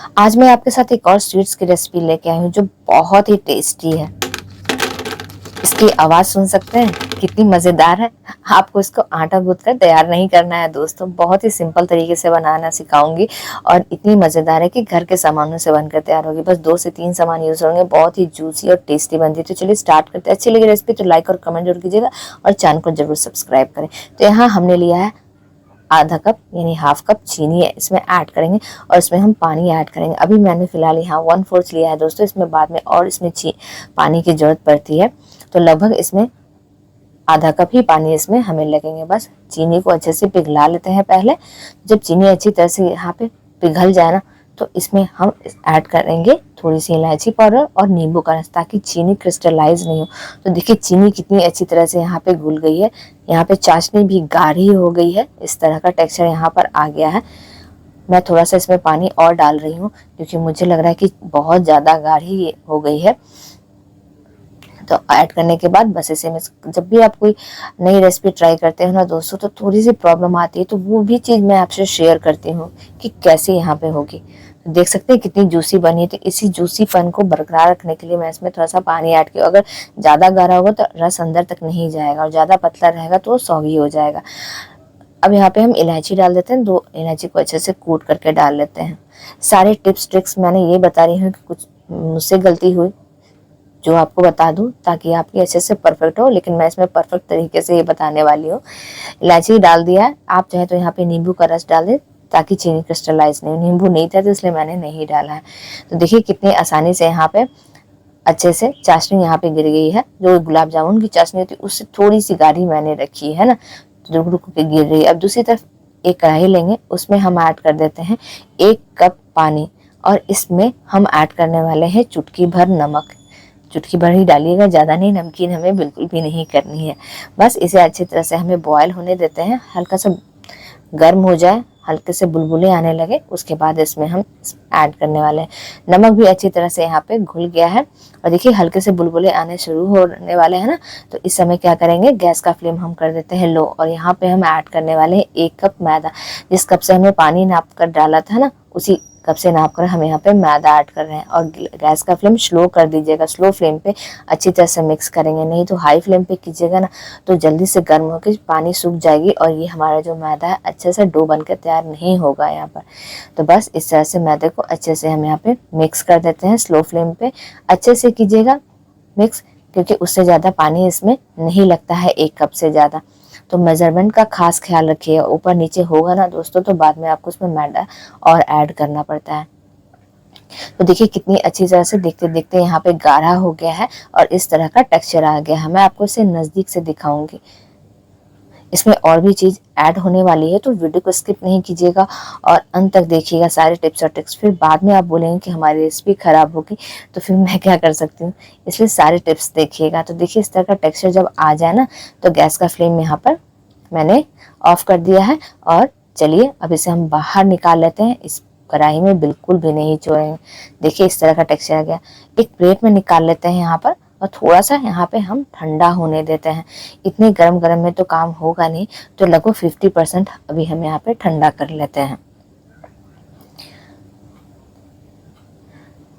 आज मैं आपके साथ एक और स्वीट्स की रेसिपी लेके आई हूँ जो बहुत ही टेस्टी है। इसकी आवाज सुन सकते हैं कितनी मजेदार है। आपको इसको आटा गूंथ कर तैयार नहीं करना है दोस्तों, बहुत ही सिंपल तरीके से बनाना सिखाऊंगी और इतनी मजेदार है कि घर के सामानों से बनकर तैयार होगी। बस 2 से 3 सामान यूज होंगे, बहुत ही जूसी और टेस्टी बनती है। तो चलिए स्टार्ट करते हैं। अच्छी लगी रेसिपी तो लाइक और कमेंट जरूर कीजिएगा और चैनल को जरूर सब्सक्राइब करें। तो यहाँ हमने लिया है आधा कप यानी हाफ कप चीनी है, इसमें ऐड करेंगे और इसमें हम पानी ऐड करेंगे। अभी मैंने फिलहाल यहाँ 1/4 लिया है दोस्तों, इसमें बाद में और इसमें पानी की जरूरत पड़ती है। तो लगभग इसमें आधा कप ही पानी इसमें हमें लगेंगे। बस चीनी को अच्छे से पिघला लेते हैं पहले। जब चीनी अच्छी तरह से यहाँ पे पिघल जाए ना, तो इसमें हम ऐड करेंगे थोड़ी सी इलायची पाउडर और नींबू का रस, ताकि चीनी क्रिस्टलाइज नहीं हो। तो देखिए चीनी कितनी अच्छी तरह से यहाँ पे घुल गई है। यहाँ पे चाशनी भी गाढ़ी हो गई है, इस तरह का टेक्सचर यहाँ पर आ गया है। मैं थोड़ा सा इसमें पानी और डाल रही हूँ क्योंकि मुझे लग रहा है कि बहुत ज़्यादा गाढ़ी हो गई है। तो ऐड करने के बाद बस इसे में, जब भी आप कोई नई रेसिपी ट्राई करते हो ना दोस्तों, तो थोड़ी सी प्रॉब्लम आती है, तो वो भी चीज़ मैं आपसे शेयर करती हूँ कि कैसे यहाँ पे होगी। तो देख सकते हैं कितनी जूसी बनी है। तो इसी जूसीपन को बरकरार रखने के लिए मैं इसमें थोड़ा सा पानी ऐड किया। अगर ज़्यादा गाढ़ा होगा तो रस अंदर तक नहीं जाएगा और ज़्यादा पतला रहेगा तो सॉगी हो जाएगा। अब यहाँ पे हम इलायची डाल देते हैं, 2 इलायची को अच्छे से कूट करके डाल लेते हैं। सारे टिप्स ट्रिक्स मैंने ये बता रही हूँ कि कुछ मुझसे गलती हुई जो आपको बता दूं ताकि आपकी अच्छे से परफेक्ट हो, लेकिन मैं इसमें परफेक्ट तरीके से ये बताने वाली हूँ। इलायची डाल दिया है, आप चाहे तो यहाँ पे नींबू का रस डाल दें ताकि चीनी क्रिस्टलाइज नहीं हो। नींबू नहीं था तो इसलिए मैंने नहीं डाला है। तो देखिए कितनी आसानी से यहाँ पे अच्छे से चाशनी यहाँ पे गिर गई है। जो गुलाब जामुन की चाशनी होती है उससे थोड़ी सी गाढ़ी मैंने रखी है ना, तो रुक रुक के गिर रही है। अब दूसरी तरफ एक कढ़ाई लेंगे, उसमें हम ऐड कर देते हैं 1 कप पानी और इसमें हम ऐड करने वाले हैं चुटकी भर नमक। चुटकी भर ही डालिएगा, ज़्यादा नहीं, नमकीन हमें बिल्कुल भी नहीं करनी है। बस इसे अच्छी तरह से हमें बॉयल होने देते हैं, हल्का सा गर्म हो जाए, हल्के से बुलबुले आने लगे, उसके बाद इसमें हम ऐड करने वाले हैं। नमक भी अच्छी तरह से यहाँ पे घुल गया है और देखिए हल्के से बुलबुले आने शुरू होने वाले हैं ना। तो इस समय क्या करेंगे, गैस का फ्लेम हम कर देते हैं लो और यहाँ पे हम ऐड करने वाले हैं 1 कप मैदा। जिस कप से हमने पानी नाप कर डाला था ना, उसी कप से नाप कर हम यहाँ पे मैदा ऐड कर रहे हैं और गैस का फ्लेम स्लो कर दीजिएगा। स्लो फ्लेम पे अच्छी तरह से मिक्स करेंगे, नहीं तो हाई फ्लेम पे कीजिएगा ना तो जल्दी से गर्म होकर पानी सूख जाएगी और ये हमारा जो मैदा है अच्छे से डो बनकर तैयार नहीं होगा यहाँ पर। तो बस इस तरह से मैदे को अच्छे से हम यहाँ पे मिक्स कर देते हैं। स्लो फ्लेम पे अच्छे से कीजिएगा मिक्स, क्योंकि उससे ज़्यादा पानी इसमें नहीं लगता है 1 कप से ज़्यादा। तो मेजरमेंट का खास ख्याल रखिए, ऊपर नीचे होगा ना दोस्तों तो बाद में आपको उसमें मैदा और ऐड करना पड़ता है। तो देखिए कितनी अच्छी तरह से देखते देखते यहाँ पे गाढ़ा हो गया है और इस तरह का टेक्सचर आ गया है। मैं आपको इसे नज़दीक से दिखाऊंगी। इसमें और भी चीज़ ऐड होने वाली है, तो वीडियो को स्किप नहीं कीजिएगा और अंत तक देखिएगा सारे टिप्स और ट्रिक्स। फिर बाद में आप बोलेंगे कि हमारी रेसिपी ख़राब होगी, तो फिर मैं क्या कर सकती हूँ, इसलिए सारे टिप्स देखिएगा। तो देखिए इस तरह का टेक्सचर जब आ जाए ना, तो गैस का फ्लेम यहाँ पर मैंने ऑफ कर दिया है और चलिए अब इसे हम बाहर निकाल लेते हैं। इस कढ़ाई में बिल्कुल भी नहीं छोड़ेंगे। देखिए इस तरह का टेक्सचर आ गया। एक प्लेट में निकाल लेते हैं यहाँ पर और थोड़ा सा यहाँ पे हम ठंडा होने देते हैं। इतने गरम गरम में तो काम होगा नहीं, तो लगभग 50% अभी हम यहाँ पे ठंडा कर लेते हैं।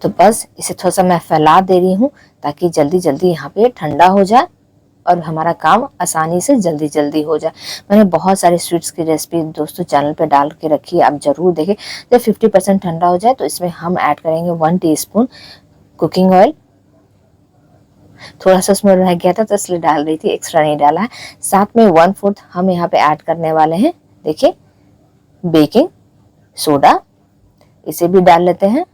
तो बस इसे थोड़ा सा मैं फैला दे रही हूँ ताकि जल्दी जल्दी यहाँ पे ठंडा हो जाए और हमारा काम आसानी से जल्दी जल्दी हो जाए। मैंने बहुत सारे स्वीट्स की रेसिपी दोस्तों चैनल पे डाल के रखी है, आप जरूर देखें। जब 50% ठंडा हो जाए तो इसमें हम ऐड करेंगे 1 टीस्पून कुकिंग ऑयल। थोड़ा सा उसमें रह गया था तो इसलिए डाल रही थी, एक्स्ट्रा नहीं डाला है। साथ में 1/4 हम यहाँ पे ऐड करने वाले हैं, देखिए बेकिंग सोडा, इसे भी डाल लेते हैं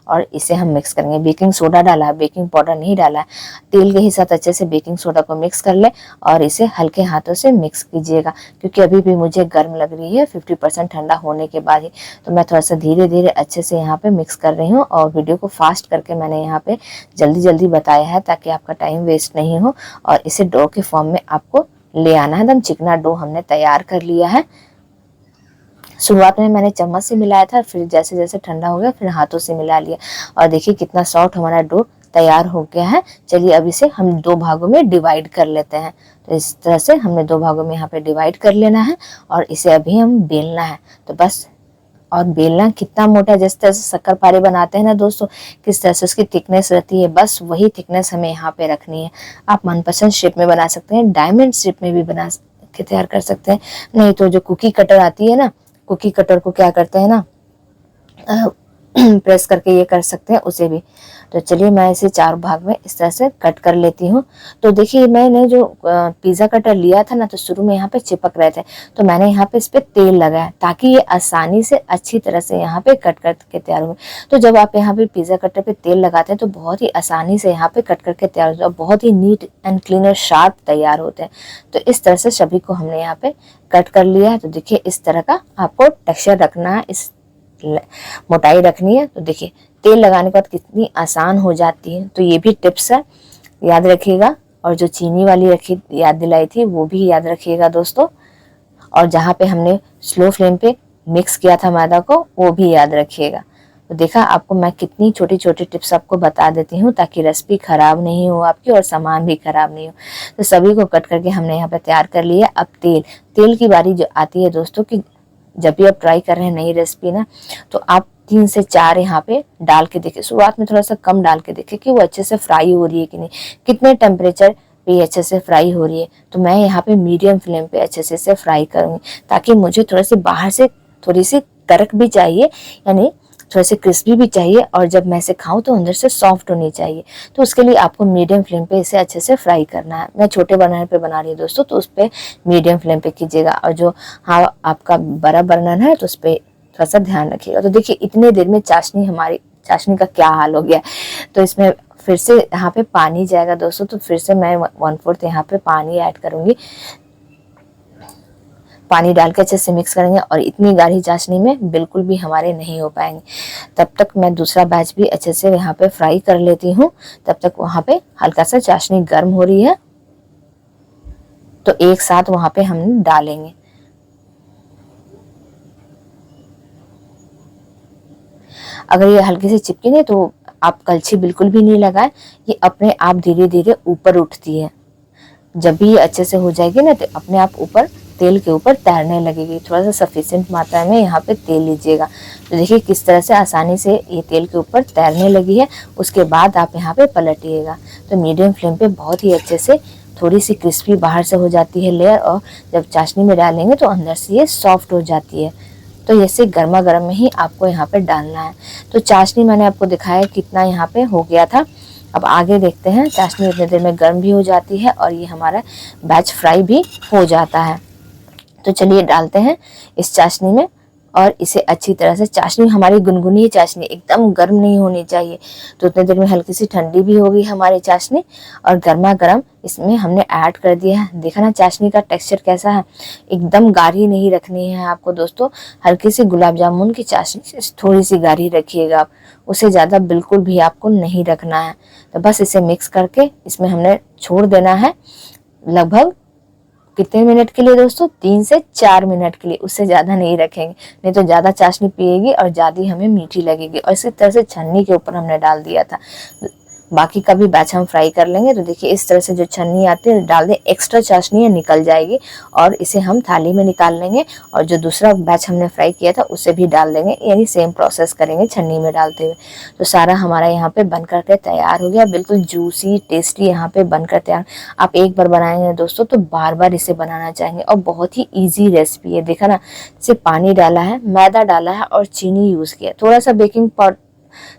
और इसे हम मिक्स करेंगे। बेकिंग सोडा डाला है, बेकिंग पाउडर नहीं डाला है। तेल के ही साथ अच्छे से बेकिंग सोडा को मिक्स कर ले और इसे हल्के हाथों से मिक्स कीजिएगा, क्योंकि अभी भी मुझे गर्म लग रही है 50% ठंडा होने के बाद ही। तो मैं थोड़ा सा धीरे धीरे अच्छे से यहाँ पे मिक्स कर रही हूँ और वीडियो को फास्ट करके मैंने यहाँ पे जल्दी जल्दी बताया है ताकि आपका टाइम वेस्ट नहीं हो। और इसे डो के फॉर्म में आपको ले आना है। एकदम चिकना डो हमने तैयार कर लिया है। शुरुआत में मैंने चम्मच से मिलाया था, फिर जैसे जैसे ठंडा हो गया फिर हाथों से मिला लिया और देखिए कितना सॉफ्ट हमारा डो तैयार हो गया है। चलिए अब इसे हम 2 भागों में डिवाइड कर लेते हैं। तो इस तरह से हमने 2 भागों में यहाँ पे डिवाइड कर लेना है और इसे अभी हम बेलना है। तो बस और बेलना कितना मोटा है, जिस तरह से शक्करपारे बनाते हैं ना दोस्तों, किस तरह से उसकी थिकनेस रहती है, बस वही थिकनेस हमें यहाँ पे रखनी है। आप मनपसंद शेप में बना सकते हैं, डायमंड शेप में भी बना के तैयार कर सकते हैं। नहीं तो जो कुकी कटर आती है ना, कुकी कटर को क्या करते हैं ना, प्रेस करके ये कर सकते हैं उसे भी। तो चलिए मैं इसे 4 भाग में इस तरह से कट कर लेती हूँ। तो देखिए मैंने जो पिज़्ज़ा कटर लिया था ना, तो शुरू में यहाँ पे चिपक रहे थे, तो मैंने यहाँ पे इस पे तेल लगाया ताकि ये आसानी से अच्छी तरह से यहाँ पे कट करके तैयार हो। तो जब आप यहाँ पे पिज़्ज़ा कटर पे तेल लगाते हैं तो बहुत ही आसानी से यहाँ पे कट करके तैयार होता है, बहुत ही नीट एंड क्लीन और शार्प तैयार होते हैं। तो इस तरह से सभी को हमने यहाँ पे कट कर लिया है। तो देखिए इस तरह का आपको टेक्सचर रखना है, इस मोटाई रखनी है। तो देखिए तेल लगाने के बाद कितनी आसान हो जाती है। तो ये भी टिप्स है, याद रखिएगा। और जो चीनी वाली रखी याद दिलाई थी वो भी याद रखिएगा दोस्तों। और जहाँ पे हमने स्लो फ्लेम पे मिक्स किया था मैदा को, वो भी याद रखिएगा। तो देखा आपको मैं कितनी छोटी छोटी टिप्स आपको बता देती हूँ ताकि रेसिपी खराब नहीं हो आपकी और सामान भी खराब नहीं हो। तो सभी को कट करके हमने यहाँ पे तैयार कर लिया। अब तेल की बारी जो आती है दोस्तों कि जब भी आप ट्राई कर रहे हैं नई रेसिपी ना, तो आप 3 से 4 यहाँ पे डाल के देखिए। शुरुआत में थोड़ा सा कम डाल के देखिए कि वो अच्छे से फ्राई हो रही है कि नहीं, कितने टेम्परेचर पे अच्छे से फ्राई हो रही है। तो मैं यहाँ पे मीडियम फ्लेम पे अच्छे से इसे फ्राई करूँगी ताकि मुझे थोड़ा सी बाहर से थोड़ी सी करक भी चाहिए, यानी थोड़ा सी क्रिस्पी भी चाहिए, और जब मैं इसे खाऊं तो अंदर से सॉफ्ट होनी चाहिए। तो उसके लिए आपको मीडियम फ्लेम पे इसे अच्छे से फ्राई करना है। मैं छोटे बर्नर पे बना रही हूँ दोस्तों, तो उस पर मीडियम फ्लेम पे कीजिएगा। और जो आपका बड़ा बर्नर है तो उस पर थोड़ा सा ध्यान रखिएगा। तो देखिए इतने देर में हमारी चाशनी का क्या हाल हो गया। तो इसमें फिर से यहाँ पे पानी जाएगा दोस्तों, तो फिर से मैं 1/4 यहाँ पे पानी ऐड करूँगी। पानी डाल के अच्छे से मिक्स करेंगे, और इतनी गाढ़ी चाशनी में बिल्कुल भी हमारे नहीं हो पाएंगे। तब तक मैं दूसरा बैच भी अच्छे से यहाँ पे फ्राई कर लेती हूँ। तब तक वहाँ पे हल्का सा चाशनी गर्म हो रही है, तो एक साथ वहाँ पे हम डालेंगे। अगर ये हल्के से चिपकेंगे तो आप कलछी बिल्कुल भी नहीं लगाए, ये अपने आप धीरे धीरे ऊपर उठती है। जब भी ये अच्छे से हो जाएगी ना, तो अपने आप ऊपर तेल के ऊपर तैरने लगेगी। थोड़ा सा सफिशिएंट मात्रा में यहाँ पे तेल लीजिएगा। तो देखिए किस तरह से आसानी से ये तेल के ऊपर तैरने लगी है। उसके बाद आप यहाँ पे पलटिएगा। तो मीडियम फ्लेम पे बहुत ही अच्छे से थोड़ी सी क्रिस्पी बाहर से हो जाती है लेयर, और जब चाशनी में डालेंगे तो अंदर से ये सॉफ्ट हो जाती है। तो ऐसे गर्मा गर्म में ही आपको यहाँ पे डालना है। तो चाशनी मैंने आपको दिखाया कितना यहाँ पे हो गया था। अब आगे देखते हैं। चाशनी इतने देर में गर्म भी हो जाती है और ये हमारा बैच फ्राई भी हो जाता है। तो चलिए डालते हैं इस चाशनी में, और इसे अच्छी तरह से, चाशनी हमारी गुनगुनी चाशनी, एकदम गर्म नहीं होनी चाहिए। तो उतने देर में हल्की सी ठंडी भी हो गई हमारी चाशनी, और गर्मा गर्म इसमें हमने ऐड कर दिया है। देखा ना चाशनी का टेक्सचर कैसा है, एकदम गाढ़ी नहीं रखनी है आपको दोस्तों। हल्की सी गुलाब जामुन की चाशनी से थोड़ी सी गाढ़ी रखिएगा आप, उसे ज़्यादा बिल्कुल भी आपको नहीं रखना है। तो बस इसे मिक्स करके इसमें हमने छोड़ देना है लगभग कितने मिनट के लिए दोस्तों, 3 से 4 मिनट के लिए, उससे ज़्यादा नहीं रखेंगे, नहीं तो ज़्यादा चाशनी पिएगी और ज़्यादा हमें मीठी लगेगी। और इसी तरह से छन्नी के ऊपर हमने डाल दिया था। बाकी का भी बैच हम फ्राई कर लेंगे। तो देखिए इस तरह से जो छन्नी आती है डाल दें, एक्स्ट्रा चाशनी है निकल जाएगी, और इसे हम थाली में निकाल लेंगे। और जो दूसरा बैच हमने फ्राई किया था उसे भी डाल देंगे, यानी सेम प्रोसेस करेंगे छन्नी में डालते हुए। तो सारा हमारा यहाँ पे बन करके तैयार हो गया, बिल्कुल जूसी टेस्टी यहाँ पे बनकर तैयार। आप एक बार बनाएंगे दोस्तों तो बार बार इसे बनाना चाहेंगे, और बहुत ही ईजी रेसिपी है। देखा ना, सिर्फ पानी डाला है, मैदा डाला है और चीनी यूज़ किया, थोड़ा सा बेकिंग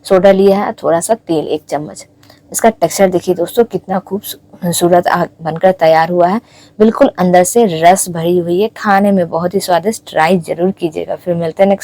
सोडा लिया है, थोड़ा सा तेल 1 चम्मच। इसका टेक्सचर देखिए दोस्तों कितना खूबसूरत बनकर तैयार हुआ है, बिल्कुल अंदर से रस भरी हुई है, खाने में बहुत ही स्वादिष्ट। ट्राई जरूर कीजिएगा। फिर मिलते हैं नेक्स्ट